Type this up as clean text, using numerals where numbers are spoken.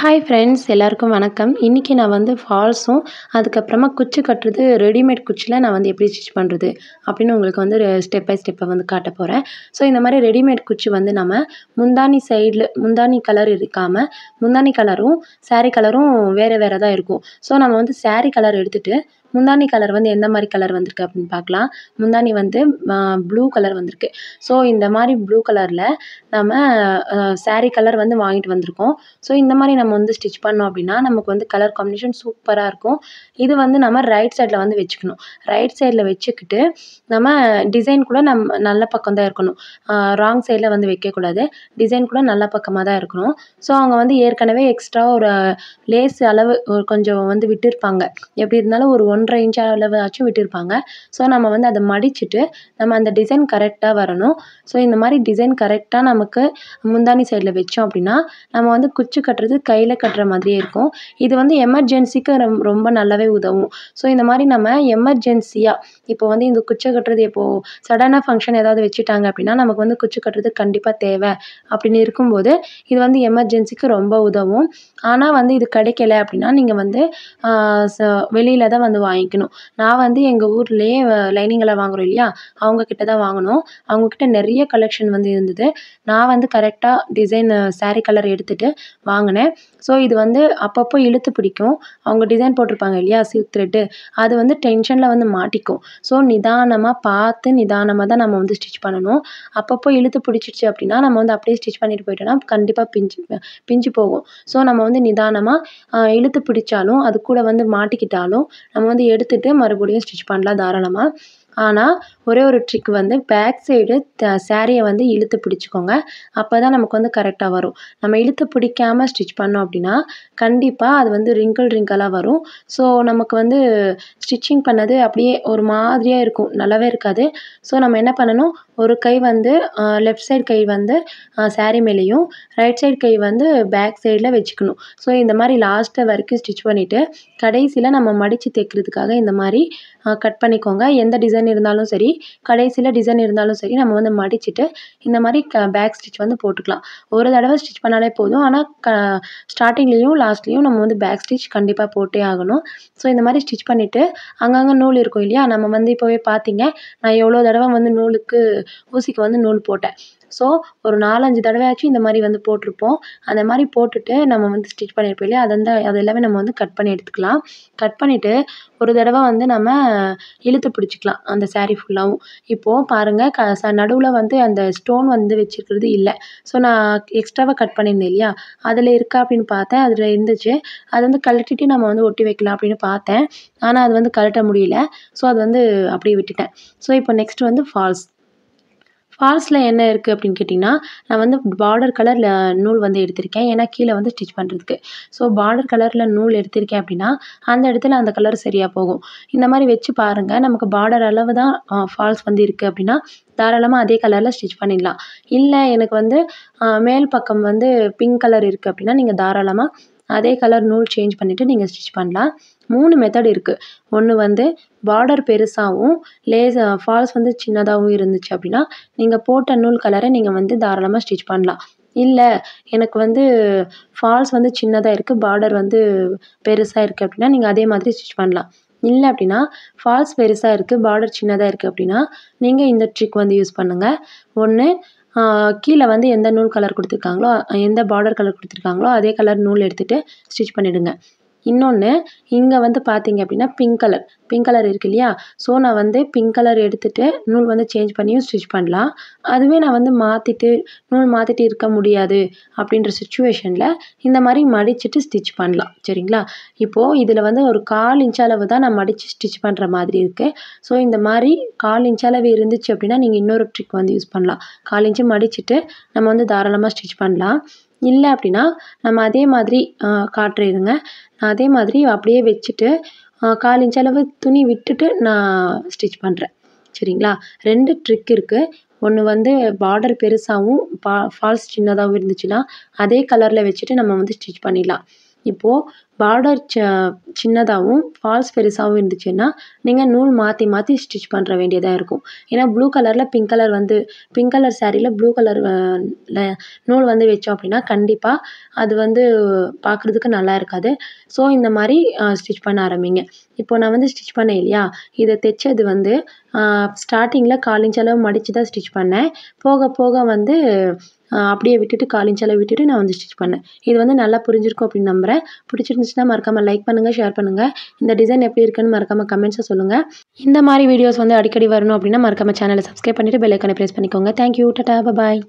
Hi friends எல்லாருக்கும் வணக்கம். இன்னைக்கு நான் வந்து ஃபால்ஸும், அதுக்கப்புறமா குச்சி கட்டுறது ரெடிமேட் குச்சில நான் வந்து எப்படி ஸ்டிச் பண்ணுறது அப்படின்னு உங்களுக்கு வந்து ஸ்டெப் பை ஸ்டெப்பாக வந்து காட்ட போகிறேன். ஸோ இந்த மாதிரி ரெடிமேட் குச்சி வந்து நம்ம முந்தானி கலர் இருக்காமல் முந்தானி கலரும் சாரீ கலரும் வேறு வேறு தான் இருக்கும். ஸோ நம்ம வந்து சாரீ கலர் எடுத்துகிட்டு முந்தானி கலர் வந்து எந்த மாதிரி கலர் வந்திருக்கு அப்படின்னு பார்க்கலாம். முந்தானி வந்து ப்ளூ கலர் வந்திருக்கு. ஸோ இந்த மாதிரி ப்ளூ கலரில் நம்ம சாரீ கலர் வந்து வாங்கிட்டு வந்திருக்கோம். ஸோ இந்த மாதிரி நம்ம வந்து ஸ்டிச் பண்ணோம் அப்படின்னா நமக்கு வந்து கலர் காம்பினேஷன் சூப்பராக இருக்கும். இது வந்து நம்ம ரைட் சைடில் வந்து வச்சுக்கணும். ரைட் சைடில் வச்சுக்கிட்டு நம்ம டிசைன் கூட நம்ம நல்ல பக்கம் தான் இருக்கணும். ராங் சைடில் வந்து வைக்கக்கூடாது. டிசைன் கூட நல்ல பக்கமாக தான் இருக்கணும். ஸோ அவங்க வந்து ஏற்கனவே எக்ஸ்ட்ரா ஒரு லேஸ் அளவு கொஞ்சம் வந்து விட்டுருப்பாங்க. எப்படி இருந்தாலும் ஒரு 1.5 இன்ச் அளவு ஆச்சும் விட்டுருப்பாங்க. ஸோ நம்ம வந்து அதை மடிச்சுட்டு நம்ம அந்த டிசைன் கரெக்டாக வரணும். ஸோ இந்த மாதிரி டிசைன் கரெக்டாக நமக்கு முந்தானி சைடில் வச்சோம் அப்படின்னா நம்ம வந்து குச்சி கட்டுறது கையில் கட்டுற மாதிரியே இருக்கும். இது வந்து எமர்ஜென்சிக்கு ரொம்ப நல்லாவே உதவும். ஸோ இந்த மாதிரி நம்ம எமர்ஜென்சியாக இப்போ வந்து இந்த குச்சை கட்டுறது இப்போது சடனாக ஃபங்க்ஷன் ஏதாவது வச்சுட்டாங்க அப்படின்னா நமக்கு வந்து குச்சி கட்டுறது கண்டிப்பாக தேவை அப்படின்னு இருக்கும்போது இது வந்து எமர்ஜென்சிக்கு ரொம்ப உதவும். ஆனால் வந்து இது கிடைக்கல அப்படின்னா நீங்கள் வந்து வெளியில் தான் வந்து வாங்கிக்கணும். நான் வந்து எங்கள் ஊர்லேயே லைனிங்கில் வாங்குகிறோம் இல்லையா, அவங்கக்கிட்ட தான் வாங்கினோம். அவங்கக்கிட்ட நிறைய கலெக்ஷன் வந்து இருந்தது. நான் வந்து கரெக்டாக டிசைன் சாரீ கலர் எடுத்துகிட்டு வாங்கினேன். ஸோ இது வந்து அப்பப்போ இழுத்து பிடிக்கும். அவங்க டிசைன் போட்டிருப்பாங்க இல்லையா சில்க் த்ரெட்டு, அது வந்து டென்ஷனில் வந்து மாட்டிக்கும். ஸோ நிதானமாக தான் நம்ம வந்து ஸ்டிச் பண்ணணும். அப்பப்போ இழுத்து பிடிச்சிருச்சு அப்படின்னா நம்ம வந்து அப்படியே ஸ்டிச் பண்ணிட்டு போயிட்டோம்னா கண்டிப்பாக பிஞ்சு போகும். ஸோ நம்ம வந்து நிதானமாக இழுத்து பிடிச்சாலும் அது கூட வந்து மாட்டிக்கிட்டாலும் நம்ம வந்து எடுத்துகிட்டு மறுபடியும் ஸ்டிச் பண்ணலாம் தாராளமாக. ஆனால் ஒரே ஒரு ட்ரிக் வந்து பேக் சைடு சாரியை வந்து இழுத்து பிடிச்சிக்கோங்க. அப்போ தான் நமக்கு வந்து கரெக்டாக வரும். நம்ம இழுத்து பிடிக்காமல் ஸ்டிச் பண்ணோம் அப்படின்னா கண்டிப்பாக அது வந்து ரிங்கிளாக வரும். ஸோ நமக்கு வந்து ஸ்டிச்சிங் பண்ணது அப்படியே ஒரு மாதிரியாக இருக்கும், நல்லாவே இருக்காது. ஸோ நம்ம என்ன பண்ணணும், ஒரு கை வந்து லெஃப்ட் சைடு கை வந்து சாரீ மேலேயும் ரைட் சைடு கை வந்து பேக் சைடில் வச்சுக்கணும். ஸோ இந்த மாதிரி லாஸ்ட்டு வரைக்கும் ஸ்டிச் பண்ணிவிட்டு கடைசியில் நம்ம மடித்து தைக்கிறதுக்காக இந்த மாதிரி கட் பண்ணிக்கோங்க. எந்த டிசைன் இருந்தாலும் சரி, கடைசியில் டிசைன் இருந்தாலும் சரி, நம்ம வந்து மடிச்சுட்டு இந்த மாதிரி பேக் ஸ்டிச் வந்து போட்டுக்கலாம். ஒரு தடவை ஸ்டிச் பண்ணாலே போதும். ஆனால் ஸ்டார்டிங்லேயும் லாஸ்ட்லேயும் நம்ம வந்து பேக் ஸ்டிச் கண்டிப்பாக போட்டே ஆகணும். ஸோ இந்த மாதிரி ஸ்டிச் பண்ணிவிட்டு அங்கங்கே நூல் இருக்கும் இல்லையா, நம்ம வந்து இப்போவே பார்த்தீங்க நான் எவ்வளோ தடவை வந்து ஊசிக்கு வந்து நூல் போட்டேன். ஸோ ஒரு 4-5 தடவையாச்சும் இந்த மாதிரி வந்து போட்டிருப்போம். அந்த மாதிரி போட்டுட்டு நம்ம வந்து ஸ்டிச் பண்ணியிருப்போம் இல்லையா, அது எல்லாமே நம்ம வந்து கட் பண்ணி எடுத்துக்கலாம். கட் பண்ணிவிட்டு ஒரு தடவை வந்து நம்ம இழுத்து பிடிச்சிக்கலாம் அந்த சாரீ ஃபுல்லாகவும். இப்போது பாருங்கள் நடுவில் வந்து அந்த ஸ்டோன் வந்து வச்சுருக்கிறது இல்லை. ஸோ நான் எக்ஸ்ட்ராவாக கட் பண்ணியிருந்தேன் இல்லையா, அதில் இருக்கா அப்படின்னு பார்த்தேன். அதில் இருந்துச்சு. அது வந்து கழட்டிட்டு நம்ம வந்து ஒட்டி வைக்கலாம் அப்படின்னு பார்த்தேன். ஆனால் அது வந்து கழட்ட முடியல. ஸோ அது வந்து அப்படியே விட்டுட்டேன். ஸோ இப்போ நெக்ஸ்ட் வந்து ஃபால்ஸில் என்ன இருக்குது அப்படின்னு கேட்டிங்கன்னா, நான் வந்து பார்டர் கலரில் நூல் வந்து எடுத்திருக்கேன். ஏன்னா கீழே வந்து ஸ்டிச் பண்ணுறதுக்கு. ஸோ பார்டர் கலரில் நூல் எடுத்திருக்கேன் அப்படின்னா அந்த இடத்துல அந்த கலர் சரியாக போகும். இந்த மாதிரி வச்சு பாருங்கள். நமக்கு பார்டர் அளவு தான் ஃபால்ஸ் வந்து இருக்குது அப்படின்னா தாராளமாக அதே கலரில் ஸ்டிச் பண்ணிடலாம். இல்லை எனக்கு வந்து மேல் பக்கம் வந்து பிங்க் கலர் இருக்குது அப்படின்னா நீங்கள் தாராளமாக அதே கலர் நூல் சேஞ்ச் பண்ணிவிட்டு நீங்கள் ஸ்டிச் பண்ணலாம். 3 மெத்தட் இருக்குது. ஒன்று வந்து பார்டர் பெருசாகவும் ஃபால்ஸ் வந்து சின்னதாகவும் இருந்துச்சு அப்படின்னா நீங்கள் போட்ட நூல் கலரை நீங்கள் வந்து தாராளமாக ஸ்டிச் பண்ணலாம். இல்லை எனக்கு வந்து ஃபால்ஸ் வந்து சின்னதாக இருக்குது, பார்டர் வந்து பெருசாக இருக்குது அப்படின்னா நீங்கள் அதே மாதிரி ஸ்டிச் பண்ணலாம். இல்லை அப்படின்னா ஃபால்ஸ் பெருசாக இருக்குது, பார்டர் சின்னதாக இருக்குது அப்படின்னா நீங்கள் இந்த ட்ரிக் வந்து யூஸ் பண்ணுங்கள். ஒன்று, கீழே வந்து எந்த நூல் கலர் கொடுத்துருக்காங்களோ, எந்த பார்டர் கலர் கொடுத்துருக்காங்களோ அதே கலர் நூல் எடுத்துகிட்டு ஸ்டிச் பண்ணிவிடுங்க. இன்னொன்று, இங்கே வந்து பார்த்தீங்க அப்படின்னா பிங்க் கலர் இருக்கு இல்லையா, ஸோ நான் வந்து பிங்க் கலர் எடுத்துகிட்டு நூல் வந்து சேஞ்ச் பண்ணியும் ஸ்டிச் பண்ணலாம். அதுவே நான் வந்து நூல் மாற்றிட்டு இருக்க முடியாது அப்படின்ற சுச்சுவேஷனில் இந்த மாதிரி மடிச்சுட்டு ஸ்டிச் பண்ணலாம். சரிங்களா, இப்போது இதில் வந்து ஒரு 1/4 இன்ச் அளவு தான் நான் மடித்து ஸ்டிச் பண்ணுற மாதிரி இருக்குது. ஸோ இந்த மாதிரி 1/4 இன்ச் அளவு இருந்துச்சு அப்படின்னா நீங்கள் இன்னொரு ட்ரிக் வந்து யூஸ் பண்ணலாம். 1/4 இன்ச்சு மடிச்சுட்டு நம்ம வந்து தாராளமாக ஸ்டிச் பண்ணலாம். இல்லை அப்படின்னா நம்ம அதே மாதிரி காட்டுறேங்க. நான் அதே மாதிரி அப்படியே வச்சுட்டு 1/4 இன்ச் அளவு துணி விட்டுட்டு நான் ஸ்டிச் பண்ணுறேன். சரிங்களா, 2 ட்ரிக் இருக்குது. ஒன்று வந்து பார்டர் பெருசாகவும் ஃபால்ஸ் சின்னதாகவும் இருந்துச்சுன்னா அதே கலரில் வச்சுட்டு நம்ம வந்து ஸ்டிச் பண்ணிடலாம். இப்போது பார்டர் சின்னதாகவும் ஃபால்ஸ் பெருசாகவும் இருந்துச்சுன்னா நீங்கள் நூல் மாற்றி மாற்றி ஸ்டிச் பண்ணுற வேண்டியதாக இருக்கும். ஏன்னா ப்ளூ கலரில் பிங்க் கலர் சாரியில் ப்ளூ கலர் நூல் வந்து வச்சோம் அப்படின்னா கண்டிப்பாக அது வந்து பார்க்குறதுக்கு நல்லா இருக்காது. ஸோ இந்த மாதிரி ஸ்டிச் பண்ண ஆரம்பிங்க. இப்போ நான் வந்து ஸ்டிச் பண்ணேன் இல்லையா, இதை தைச்சது வந்து ஸ்டார்டிங்கில் 1/4 இன்ச் அளவு மடித்து தான் ஸ்டிச் பண்ணேன். போக போக வந்து அப்படியே விட்டுட்டு 1/4 இன்ச் அளவு விட்டுட்டு நான் வந்து ஸ்டிச் பண்ணேன். இது வந்து நல்லா புரிஞ்சிருக்கும் அப்படின்னு நம்புகிறேன். பிடிச்சிருந்துச்சுன்னா மறக்காமல் லைக் பண்ணுங்கள், ஷேர் பண்ணுங்கள். இந்த டிசைன் எப்படி இருக்குன்னு மறக்காமல் கமெண்ட்ஸை சொல்லுங்கள். இந்த மாதிரி வீடியோஸ் வந்து அடிக்கடி வரணும் அப்படின்னா மறக்காமல் சேனலை சப்ஸ்கிரைப் பண்ணிவிட்டு பெல் ஐக்கானை ப்ரெஸ் பண்ணிக்கோங்க. தேங்க்யூ. டாடா, பாய்.